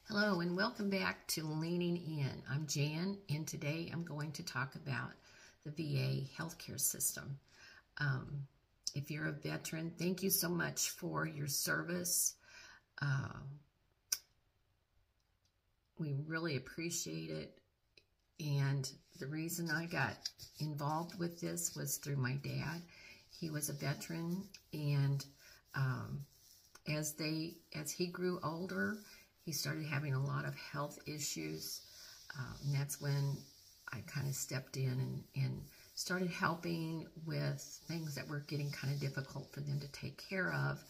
Hello and welcome back to Leaning In. I'm Jan, and today I'm going to talk about the VA healthcare system. If you're a veteran, thank you so much for your service. We really appreciate it. And the reason I got involved with this was through my dad. He was a veteran, and as he grew older, he started having a lot of health issues, and that's when I kind of stepped in and started helping with things that were getting kind of difficult for them to take care of.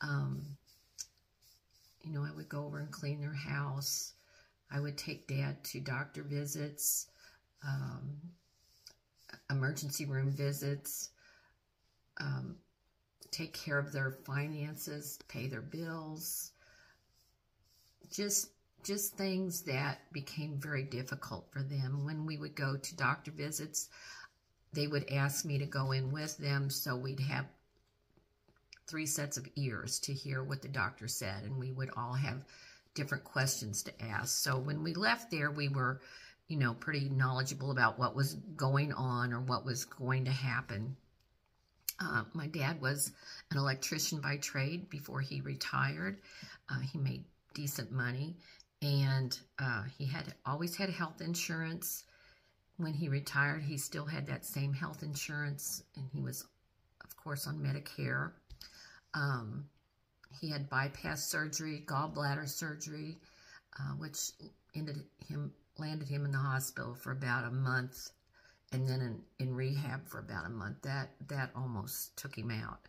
I would go over and clean their house. I would take Dad to doctor visits, emergency room visits, take care of their finances, pay their bills, just things that became very difficult for them. When we would go to doctor visits, they would ask me to go in with them, so we'd have 3 sets of ears to hear what the doctor said, and we would all have different questions to ask. So when we left there, we were, pretty knowledgeable about what was going on or what was going to happen. My dad was an electrician by trade before he retired. He made decent money, and he had always had health insurance. When he retired, he still had that same health insurance, and he was, of course, on Medicare. He had bypass surgery, gallbladder surgery, which landed him in the hospital for about a month, and then in rehab for about a month. That almost took him out.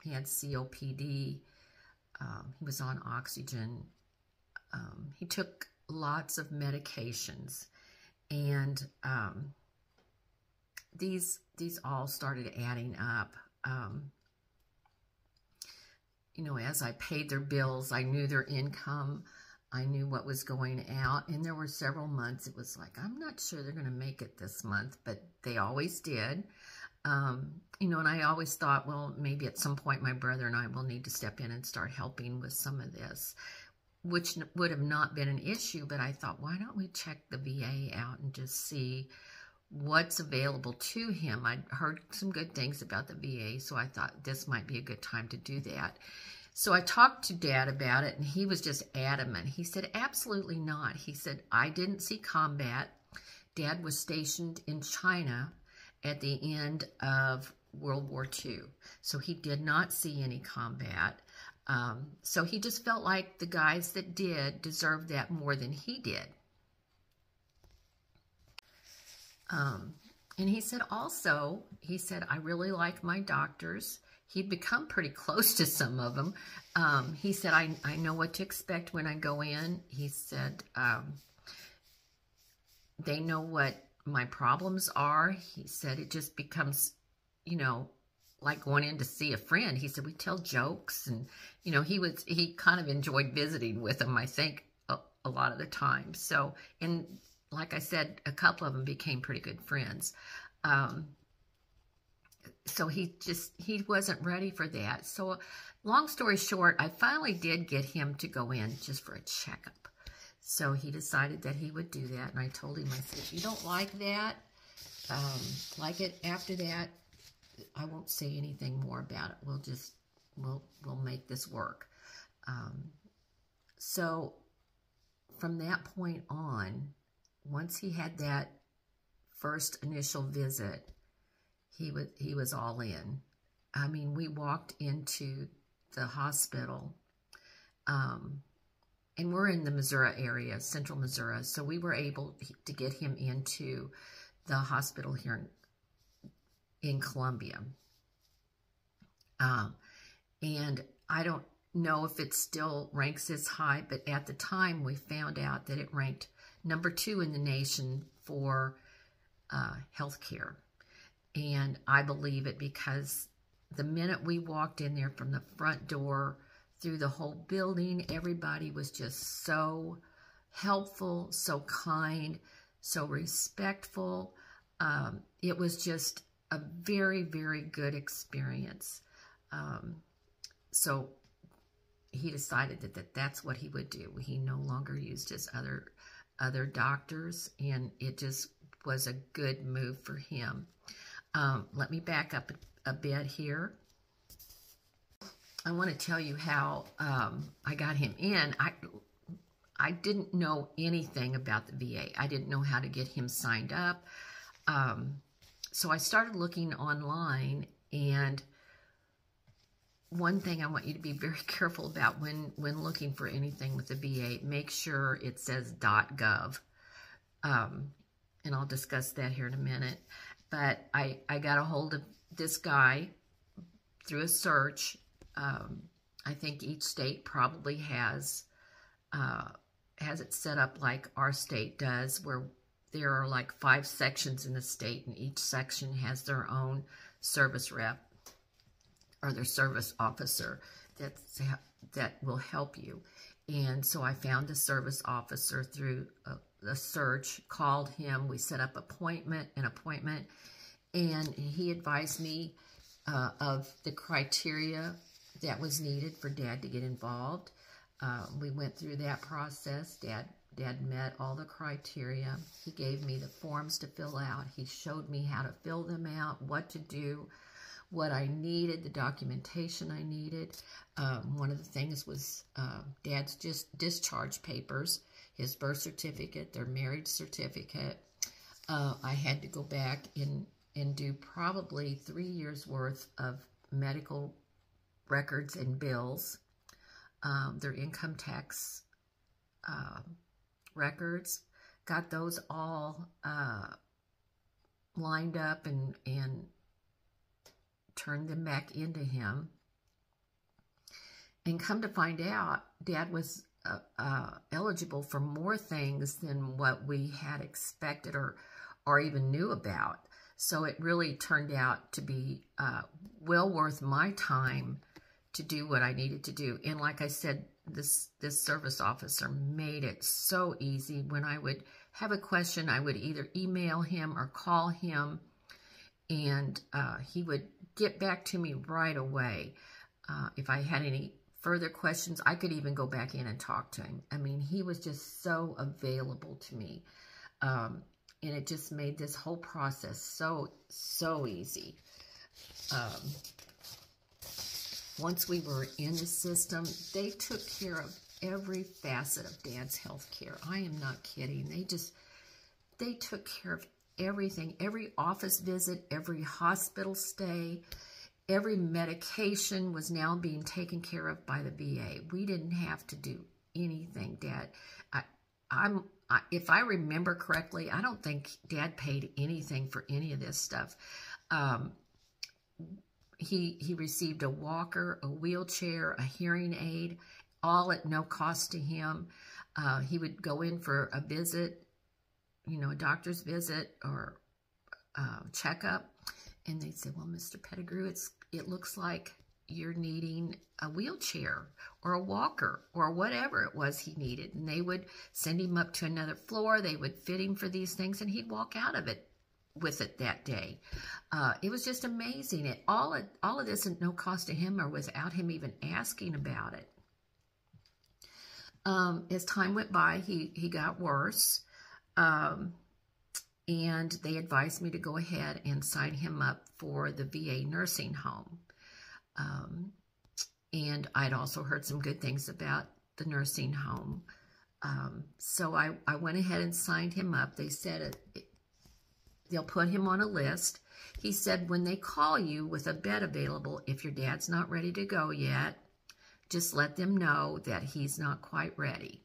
He had COPD. He was on oxygen. He took lots of medications, and these all started adding up. As I paid their bills, I knew their income. I knew what was going out, and there were several months it was like, I'm not sure they're going to make it this month, but they always did. And I always thought, well, maybe at some point my brother and I will need to step in and start helping with some of this, which would have not been an issue, but I thought, why don't we check the VA out and just see what's available to him? I'd heard some good things about the VA, so I thought this might be a good time to do that. So I talked to Dad about it, and he was just adamant. He said, absolutely not. He said, I didn't see combat. Dad was stationed in China at the end of World War II. So he did not see any combat. So he just felt like the guys that did deserved that more than he did. And he said also, I really like my doctors. He'd become pretty close to some of them. He said, I know what to expect when I go in. He said, they know what my problems are. He said, it just becomes, like going in to see a friend. He said, we tell jokes, and, he kind of enjoyed visiting with them, I think, a lot of the time. So, and like I said, a couple of them became pretty good friends. So he wasn't ready for that. So long story short, I finally did get him to go in just for a checkup. So he decided that he would do that. And I told him, I said, if you don't like that, like it after that, I won't say anything more about it. We'll make this work. So from that point on, once he had that first initial visit, he was all in. I mean, we walked into the hospital, and we're in the Missouri area, central Missouri, so we were able to get him into the hospital here in Columbia. And I don't know if it still ranks as high, but at the time we found out that it ranked number 2 in the nation for healthcare. And I believe it because the minute we walked in there from the front door through the whole building, everybody was just so helpful, so kind, so respectful. It was just a very, very good experience. So he decided that that's what he would do. He no longer used his other doctors, and it just was a good move for him. Let me back up a bit here. I want to tell you how I got him in. I didn't know anything about the VA. I didn't know how to get him signed up. So I started looking online, and one thing I want you to be very careful about when looking for anything with the VA, make sure it says .gov. And I'll discuss that here in a minute. But I got a hold of this guy through a search. I think each state probably has it set up like our state does, where there are like 5 sections in the state, and each section has their own service rep or their service officer that will help you. And so I found a service officer through the search, called him, we set up an appointment, and he advised me of the criteria that was needed for Dad to get involved. We went through that process. Dad met all the criteria. He gave me the forms to fill out. He showed me how to fill them out, what to do, what I needed, the documentation I needed. One of the things was Dad's discharge papers, his birth certificate, their marriage certificate. I had to go back and do probably 3 years worth of medical records and bills, their income tax records, got those all lined up and turned them back into him. And come to find out, Dad was eligible for more things than what we had expected or even knew about. So it really turned out to be well worth my time to do what I needed to do. And like I said, this service officer made it so easy. When I would have a question, I would either email him or call him, and he would get back to me right away. If I had any further questions, I could even go back in and talk to him. I mean, he was just so available to me. And it just made this whole process so easy. Once we were in the system, they took care of every facet of Dad's health care. I am not kidding. They took care of everything, every office visit, every hospital stay, every medication was now being taken care of by the VA. We didn't have to do anything, Dad. If I remember correctly, I don't think Dad paid anything for any of this stuff. He received a walker, a wheelchair, a hearing aid, all at no cost to him. He would go in for a visit, a doctor's visit or checkup, and they'd say, well, Mr. Pettigrew, it looks like you're needing a wheelchair or a walker or whatever it was he needed. And they would send him up to another floor. They would fit him for these things, and he'd walk out of it with it that day. It was just amazing. All of this at no cost to him or without him even asking about it. As time went by, he got worse. And they advised me to go ahead and sign him up for the VA nursing home. And I'd also heard some good things about the nursing home. So I went ahead and signed him up. They said they'll put him on a list. He said when they call you with a bed available, if your dad's not ready to go yet, just let them know that he's not quite ready.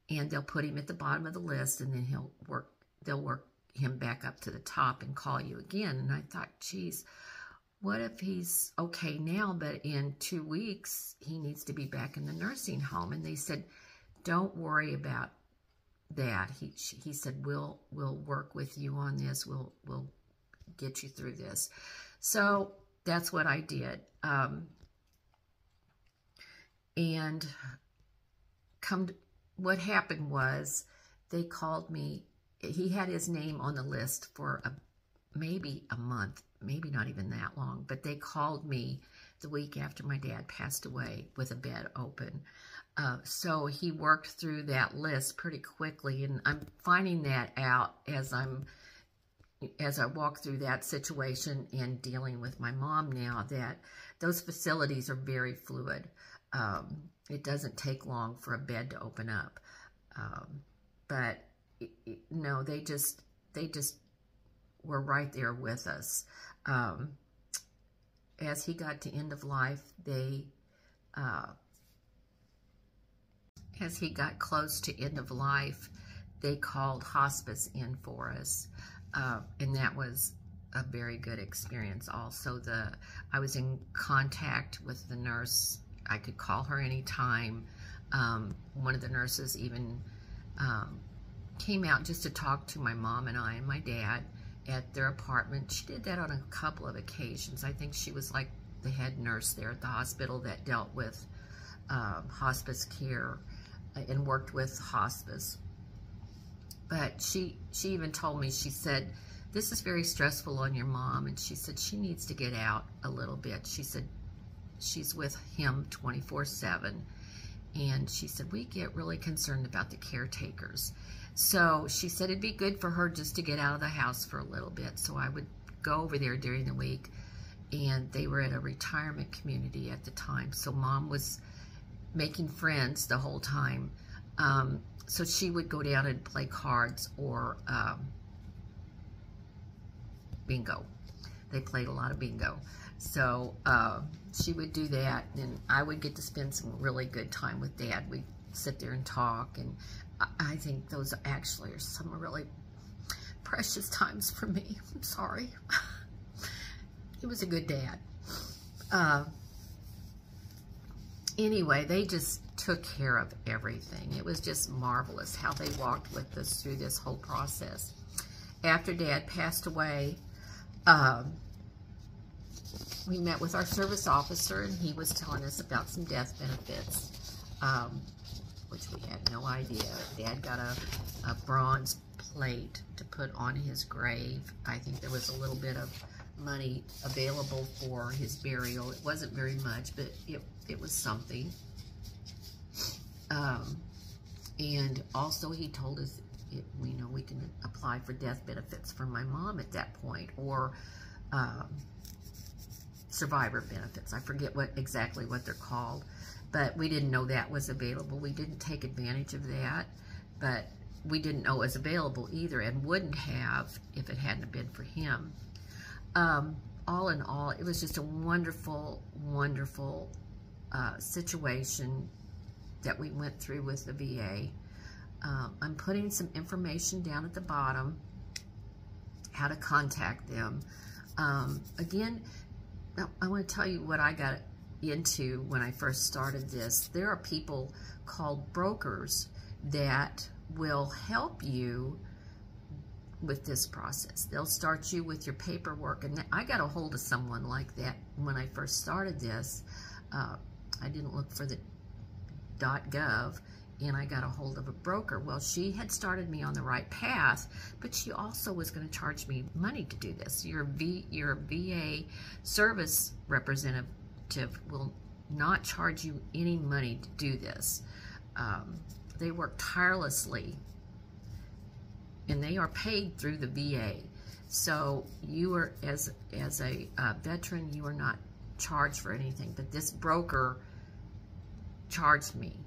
And they'll put him at the bottom of the list, and then they'll work him back up to the top and call you again. And I thought, geez, what if he's okay now, but in 2 weeks he needs to be back in the nursing home? And they said, don't worry about that. He said, we'll work with you on this. We'll get you through this. So that's what I did. What happened was they called me. He had his name on the list for maybe a month, maybe not even that long, but they called me the week after my dad passed away with a bed open. So he worked through that list pretty quickly, and I'm finding that out as I walk through that situation and dealing with my mom now, that those facilities are very fluid. It doesn't take long for a bed to open up. But no, they just were right there with us. As he got to end of life, as he got close to end of life, they called hospice in for us. And that was a very good experience also. I was in contact with the nurse. I could call her anytime. One of the nurses even came out just to talk to my mom and I and my dad at their apartment. She did that on a couple of occasions. I think she was like the head nurse there at the hospital that dealt with hospice care and worked with hospice. But she even told me, she said, this is very stressful on your mom, and she said she needs to get out a little bit. She said she's with him 24/7, and she said we get really concerned about the caretakers. So she said it'd be good for her just to get out of the house for a little bit. So I would go over there during the week, and they were at a retirement community at the time. So mom was making friends the whole time. So she would go down and play cards or bingo. They played a lot of bingo. So she would do that, and I would get to spend some really good time with Dad. We'd sit there and talk, and I think those actually are some really precious times for me. I'm sorry. He was a good dad. Anyway, they just took care of everything. It was just marvelous how they walked with us through this whole process. After Dad passed away, we met with our service officer, and he was telling us about some death benefits, which we had no idea. Dad got a bronze plate to put on his grave. I think there was a little bit of money available for his burial. It wasn't very much, but it was something. And also he told us, we can apply for death benefits for my mom at that point, or survivor benefits. I forget exactly what they're called, but we didn't know that was available. We didn't take advantage of that, but we didn't know it was available either, and wouldn't have if it hadn't been for him. All in all, it was just a wonderful, wonderful situation that we went through with the VA. I'm putting some information down at the bottom, how to contact them. Again, I want to tell you what I got into when I first started this. There are people called brokers that will help you with this process. They'll start you with your paperwork, and I got a hold of someone like that when I first started this. I didn't look for the .gov, and I got a hold of a broker. Well, she had started me on the right path, but she also was going to charge me money to do this. Your VA service representative will not charge you any money to do this. They work tirelessly, and they are paid through the VA. So you are, as a veteran, you are not charged for anything, but this broker charged me,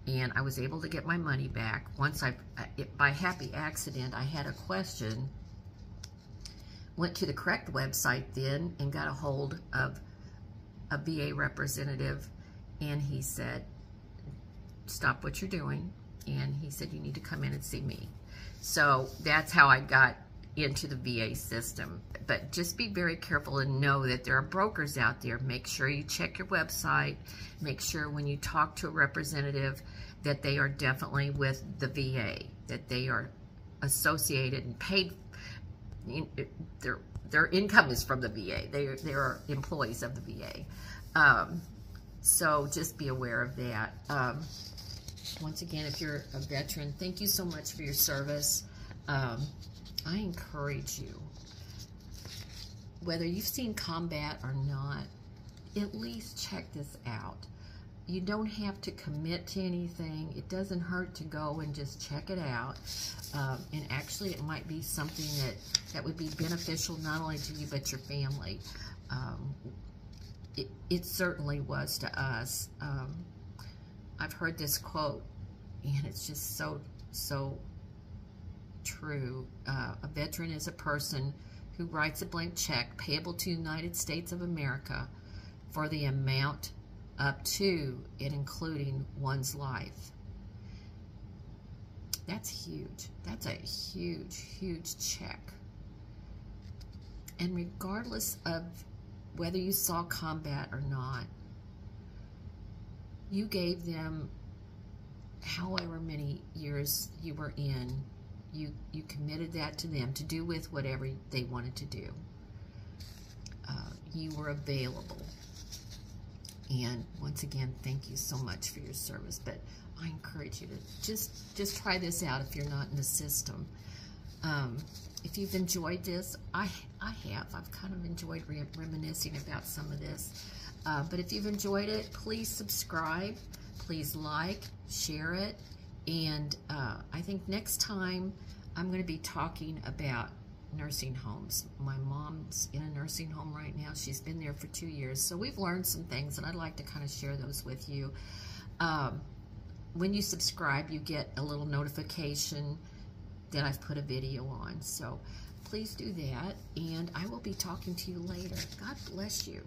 and I was able to get my money back. Once by happy accident, I had a question, went to the correct website then, and got a hold of a VA representative, and he said, stop what you're doing, and he said, you need to come in and see me. So that's how I got into the VA system. But just be very careful and know that there are brokers out there. Make sure you check your website. Make sure when you talk to a representative that they are definitely with the VA, that they are associated and paid. Their income is from the VA. They are employees of the VA. So just be aware of that. Once again, if you're a veteran, thank you so much for your service. I encourage you, whether you've seen combat or not, at least check this out. You don't have to commit to anything. It doesn't hurt to go and just check it out. And actually, it might be something that would be beneficial not only to you, but your family. It certainly was to us. I've heard this quote, and it's just so true. A veteran is a person who writes a blank check payable to the United States of America for the amount up to and including one's life. That's huge. That's a huge check. And regardless of whether you saw combat or not, you gave them however many years you were in, you committed that to them to do with whatever they wanted to do. You were available. And once again, thank you so much for your service. But I encourage you to just try this out if you're not in the system. If you've enjoyed this, I have. I've kind of enjoyed reminiscing about some of this. But if you've enjoyed it, please subscribe. Please like, share it. And I think next time I'm going to be talking about nursing homes. My mom's in a nursing home right now. She's been there for 2 years. So we've learned some things, and I'd like to kind of share those with you. When you subscribe, you get a little notification that I've put a video on. So please do that, and I will be talking to you later. God bless you.